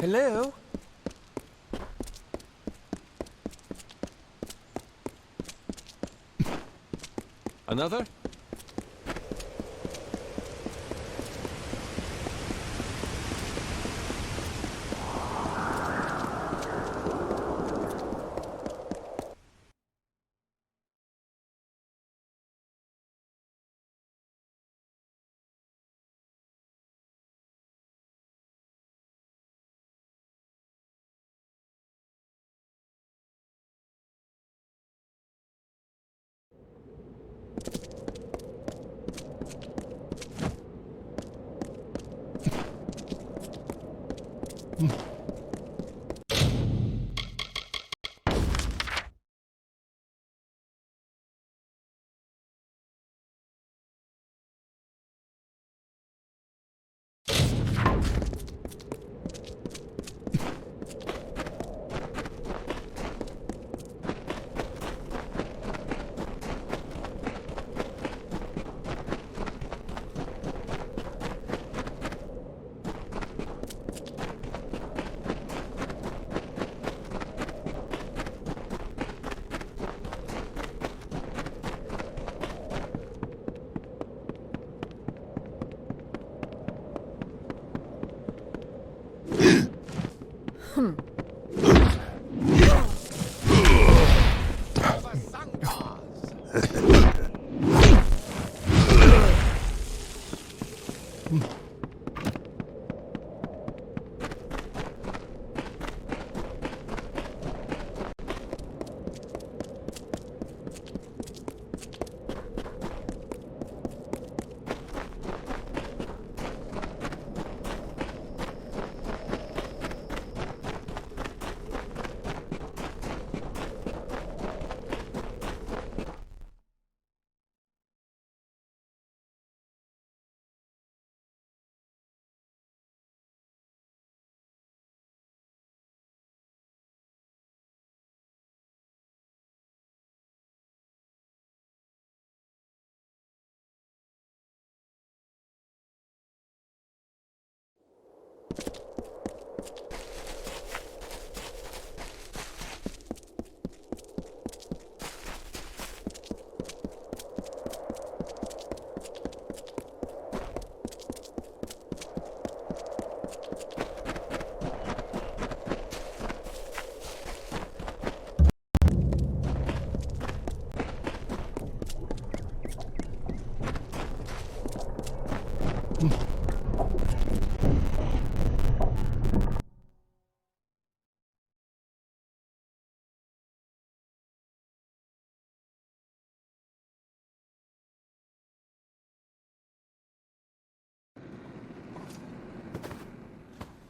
Hello? Another?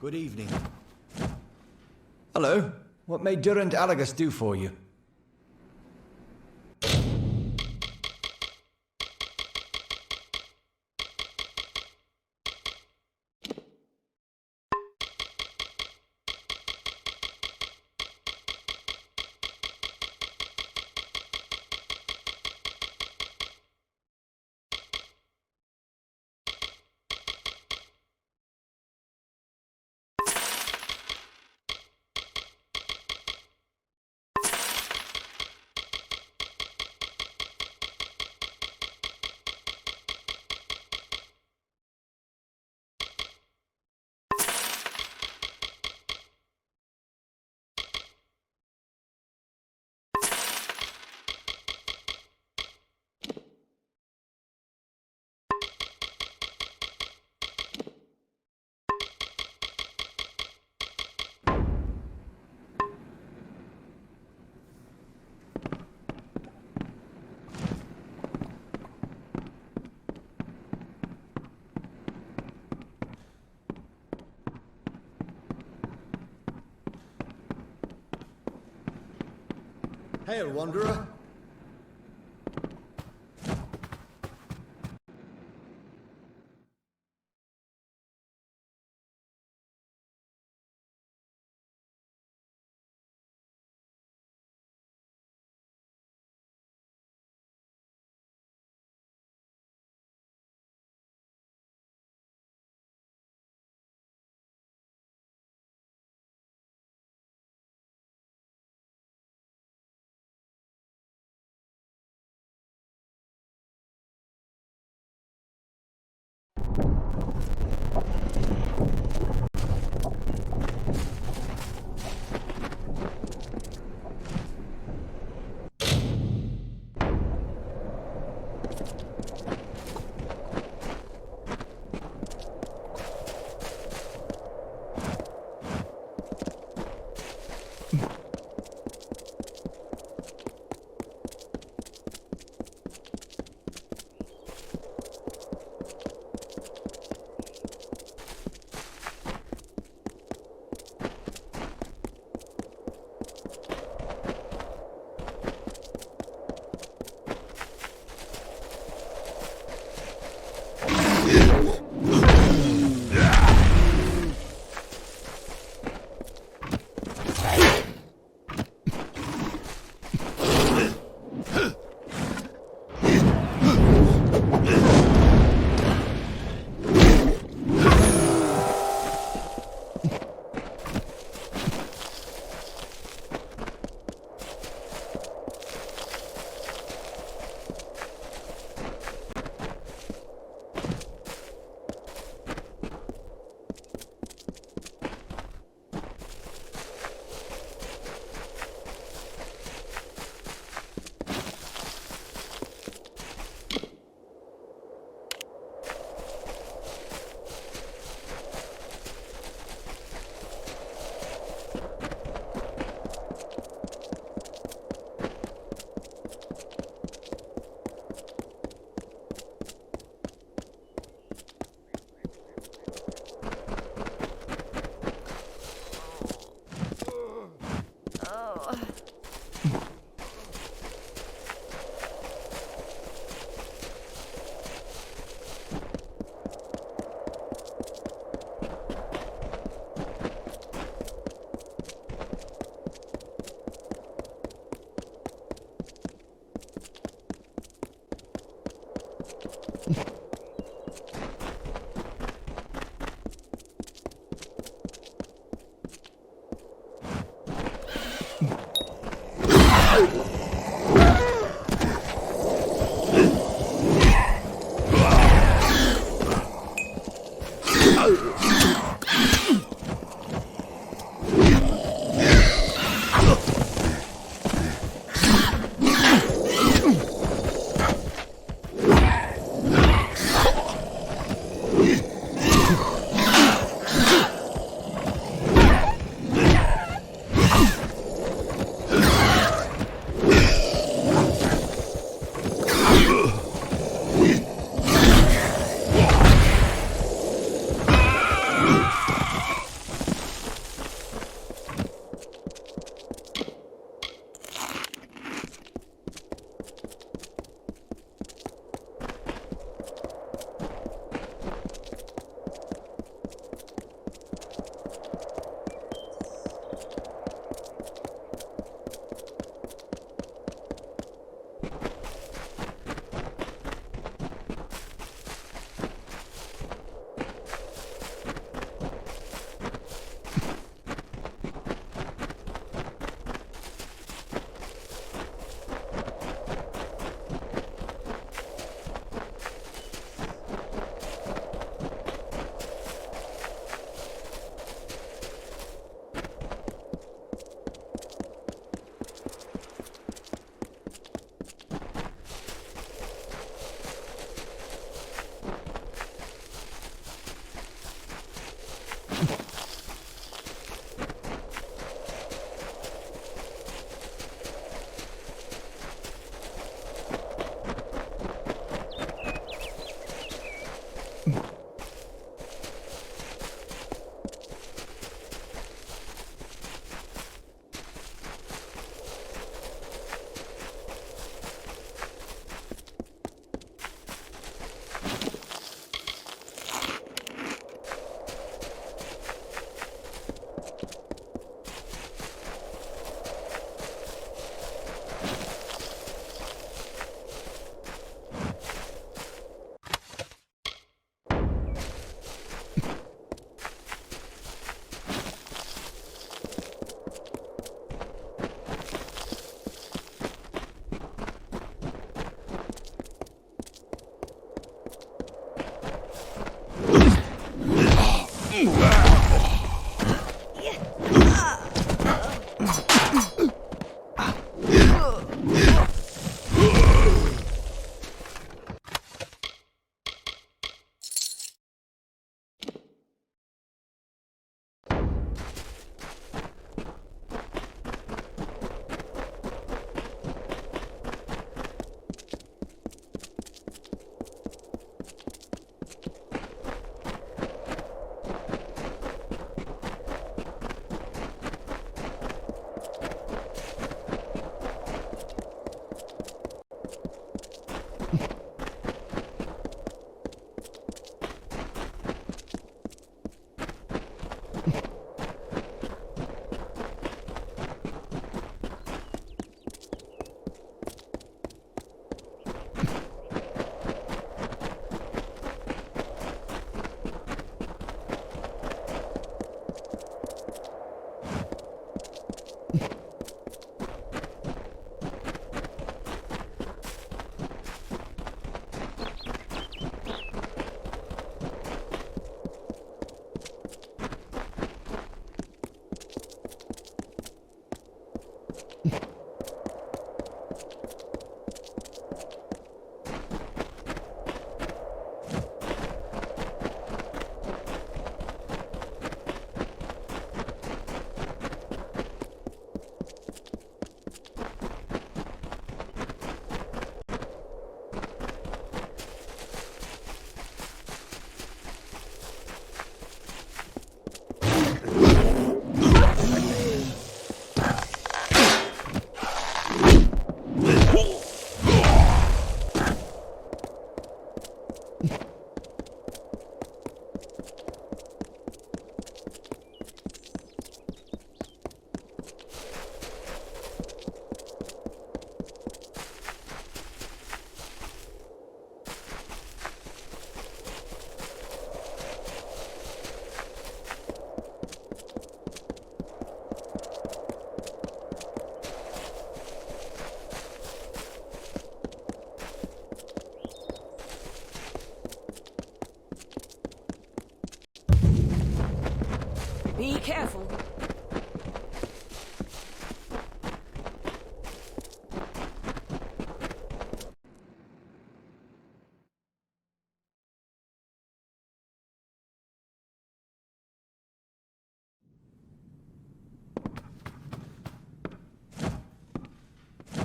Good evening. Hello. What may Durant Alagus do for you? Hail, Wanderer.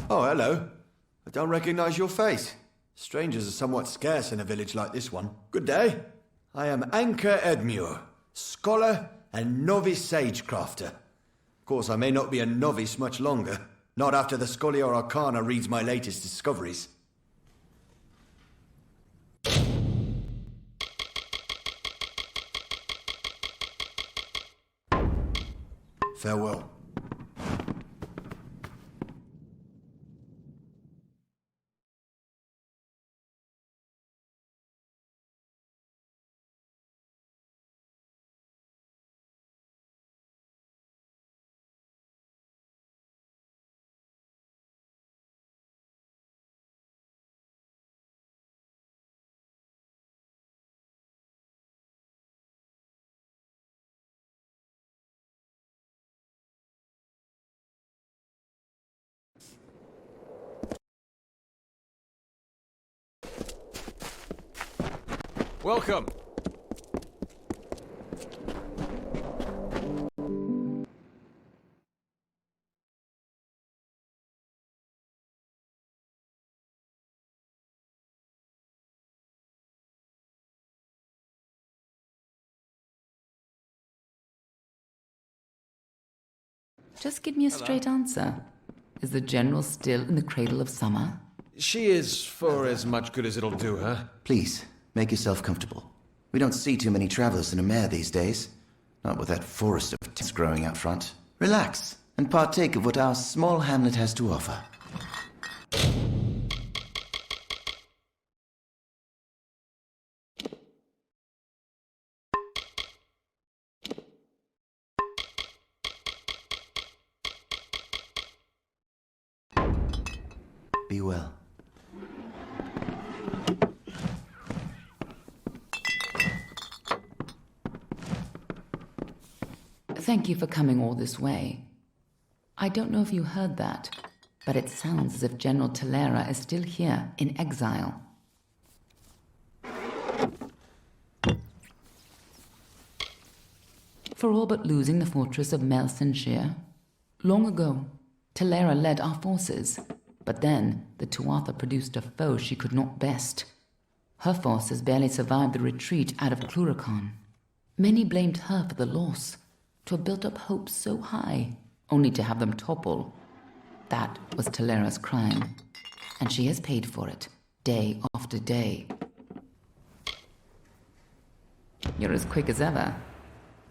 Oh, hello. I don't recognize your face. Strangers are somewhat scarce in a village like this one. Good day. I am Anchor Edmure, scholar and novice sagecrafter. Of course, I may not be a novice much longer. Not after the Scholiar Arcana reads my latest discoveries. Farewell. Welcome. Just give me a straight answer. Is the General still in the cradle of summer? She is for as much good as it'll do her. Please, make yourself comfortable. We don't see too many travelers in a mare these days. Not with that forest of tents growing out front. Relax, and partake of what our small hamlet has to offer. Be well. Thank you for coming all this way. I don't know if you heard that, but it sounds as if General Talera is still here in exile. For all but losing the fortress of Melsenshire. Long ago, Talera led our forces, but then the Tuatha produced a foe she could not best. Her forces barely survived the retreat out of Cluracan. Many blamed her for the loss, to have built up hopes so high, only to have them topple. That was Talera's crime, and she has paid for it, day after day. You're as quick as ever.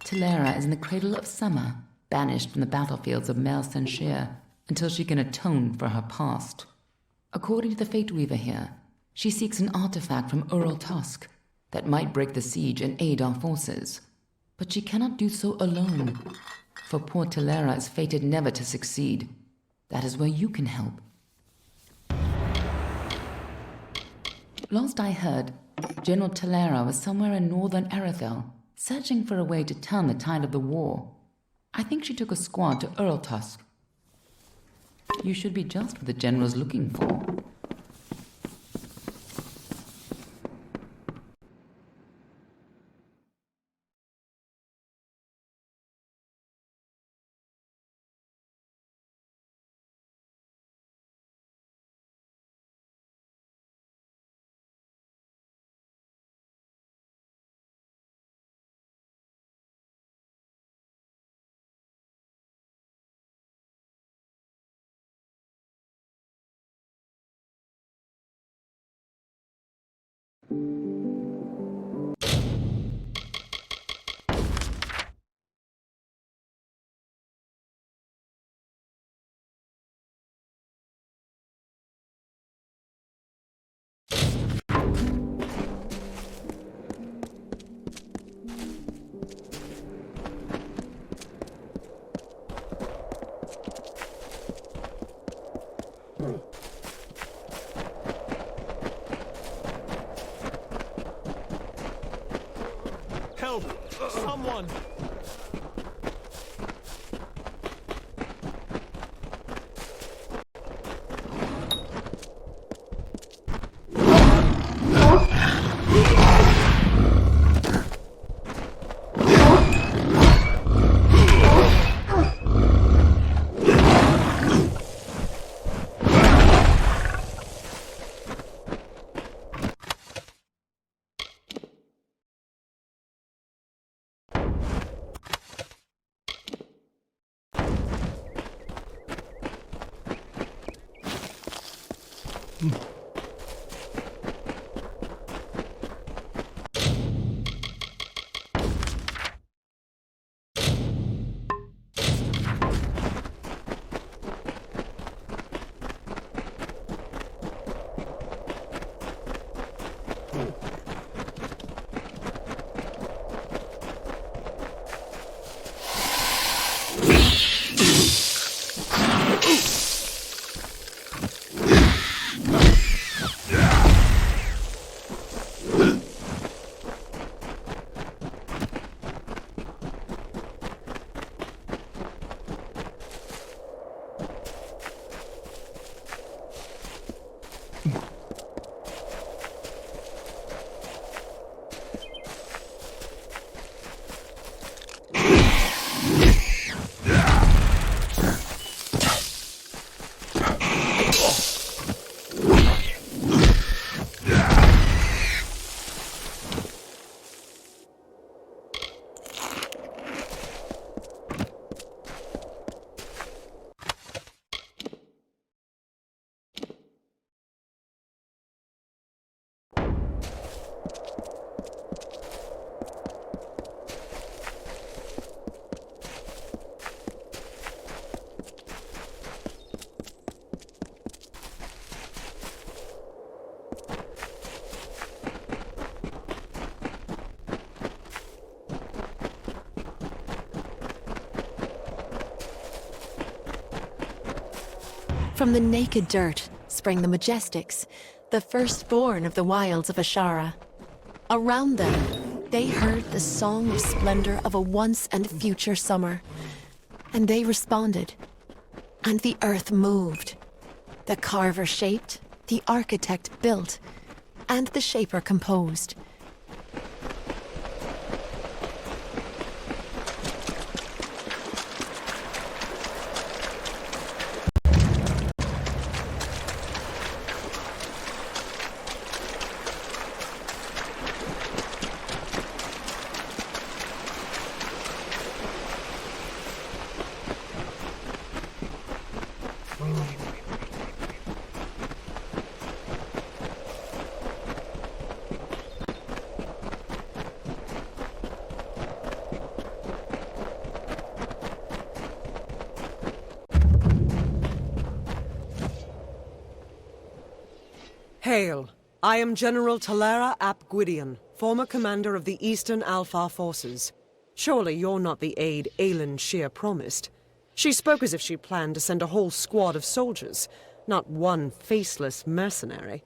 Talera is in the cradle of summer, banished from the battlefields of Melsenshire, until she can atone for her past. According to the Fate Weaver here, she seeks an artifact from Ural Tusk that might break the siege and aid our forces. But she cannot do so alone, for poor Talera is fated never to succeed. That is where you can help. Last I heard, General Talera was somewhere in northern Erethel, searching for a way to turn the tide of the war. I think she took a squad to Ural Tusk. You should be just what the General's looking for. Help! Someone! From the naked dirt sprang the Majestics, the firstborn of the wilds of Ashara. Around them, they heard the song of splendor of a once and future summer. And they responded. And the earth moved. The carver shaped, the architect built, and the shaper composed. Hail! I am General Talera ap Gwydion, former commander of the Eastern Alfar forces. Surely you're not the aide Aelin Shear promised. She spoke as if she planned to send a whole squad of soldiers, not one faceless mercenary.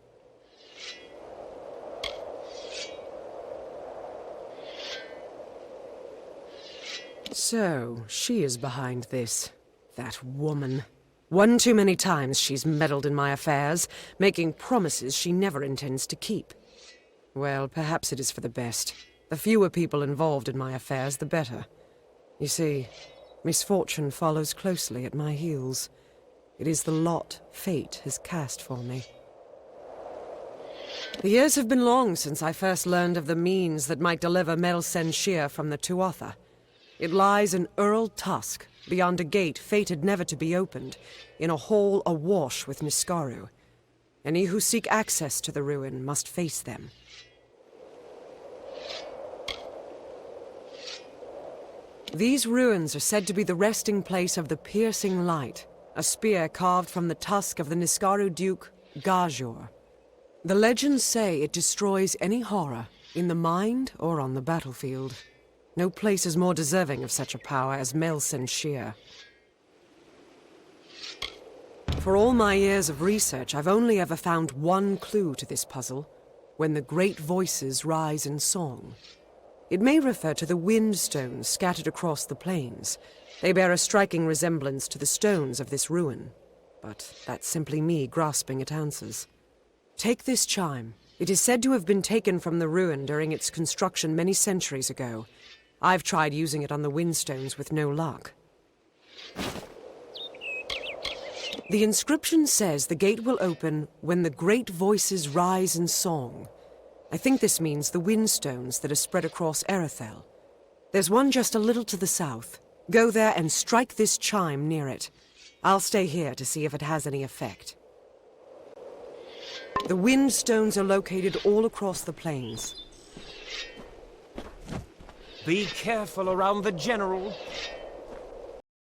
So, she is behind this. That woman. One too many times she's meddled in my affairs, making promises she never intends to keep. Well, perhaps it is for the best. The fewer people involved in my affairs, the better. You see, misfortune follows closely at my heels. It is the lot fate has cast for me. The years have been long since I first learned of the means that might deliver Melsen Shear from the Tuatha. It lies in Earl Tusk, beyond a gate fated never to be opened, in a hall awash with Niskaru. Any who seek access to the ruin must face them. These ruins are said to be the resting place of the Piercing Light, a spear carved from the tusk of the Niskaru Duke, Gajor. The legends say it destroys any horror, in the mind or on the battlefield. No place is more deserving of such a power as Melsen Shear. For all my years of research, I've only ever found one clue to this puzzle: when the great voices rise in song. It may refer to the wind stones scattered across the plains. They bear a striking resemblance to the stones of this ruin. But that's simply me grasping at answers. Take this chime. It is said to have been taken from the ruin during its construction many centuries ago. I've tried using it on the windstones with no luck. The inscription says the gate will open when the great voices rise in song. I think this means the windstones that are spread across Erethel. There's one just a little to the south. Go there and strike this chime near it. I'll stay here to see if it has any effect. The wind stones are located all across the plains. Be careful around the general.